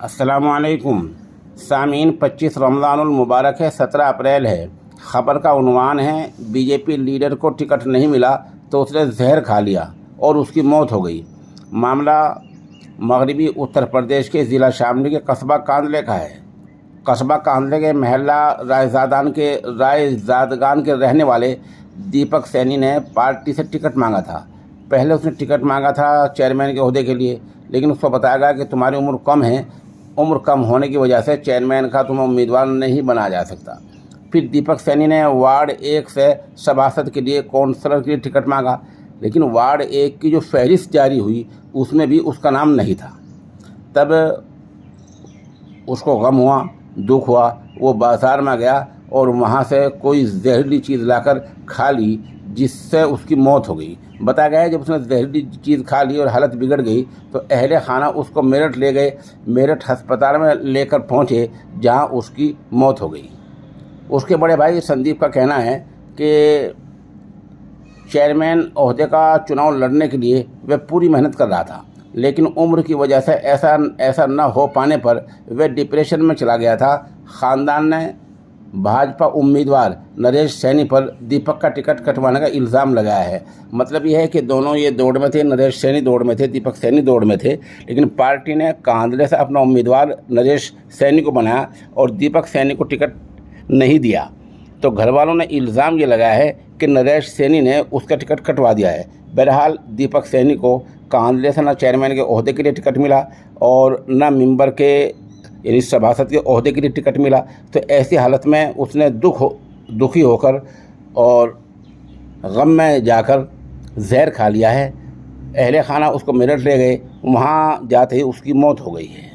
अस्सलामुअलैकुम सामीन 25 रमज़ानुल मुबारक है, 17 अप्रैल है। ख़बर का उन्वान है बीजेपी लीडर को टिकट नहीं मिला तो उसने जहर खा लिया और उसकी मौत हो गई। मामला मगरबी उत्तर प्रदेश के ज़िला शामली के कस्बा कांदले का है। कस्बा कांदले के महल्ला रायजादगान के रहने वाले दीपक सैनी ने पार्टी से टिकट मांगा था। पहले उसने टिकट मांगा था चेयरमैन के ओहदे के लिए, लेकिन उसको बताया गया कि तुम्हारी उम्र कम है, उम्र कम होने की वजह से चेयरमैन का तुम्हें उम्मीदवार नहीं बनाया जा सकता। फिर दीपक सैनी ने वार्ड 1 से सभासद के लिए कौंसलर के लिए टिकट मांगा, लेकिन वार्ड 1 की जो फहरिस्त जारी हुई उसमें भी उसका नाम नहीं था। तब उसको गम हुआ, दुख हुआ, वो बाज़ार में गया और वहाँ से कोई जहरीली चीज़ लाकर खा ली, जिससे उसकी मौत हो गई। बताया गया है जब उसने जहरीली चीज़ खा ली और हालत बिगड़ गई तो अहले खाना उसको मेरठ ले गए। मेरठ अस्पताल में लेकर पहुँचे जहाँ उसकी मौत हो गई। उसके बड़े भाई संदीप का कहना है कि चेयरमैन ओहदे का चुनाव लड़ने के लिए वह पूरी मेहनत कर रहा था, लेकिन उम्र की वजह से ऐसा न हो पाने पर वह डिप्रेशन में चला गया था। ख़ानदान ने भाजपा उम्मीदवार नरेश सैनी पर दीपक का टिकट कटवाने का इल्ज़ाम लगाया है। मतलब यह है कि दोनों ये दौड़ में थे, नरेश सैनी दौड़ में थे, दीपक सैनी दौड़ में थे, लेकिन पार्टी ने कांदले से अपना उम्मीदवार नरेश सैनी को बनाया और दीपक सैनी को टिकट नहीं दिया। तो घर वालों ने इल्ज़ाम ये लगाया है कि नरेश सैनी ने उसका टिकट कटवा दिया है। बहरहाल दीपक सैनी को कांदले से न चेयरमैन के ओहदे के लिए टिकट मिला और न मेंबर के यानी सभासद के ओहदे के लिए टिकट मिला। तो ऐसी हालत में उसने दुखी होकर और गम में जाकर जहर खा लिया है। अहले खाना उसको मेरठ ले गए, वहाँ जाते ही उसकी मौत हो गई है।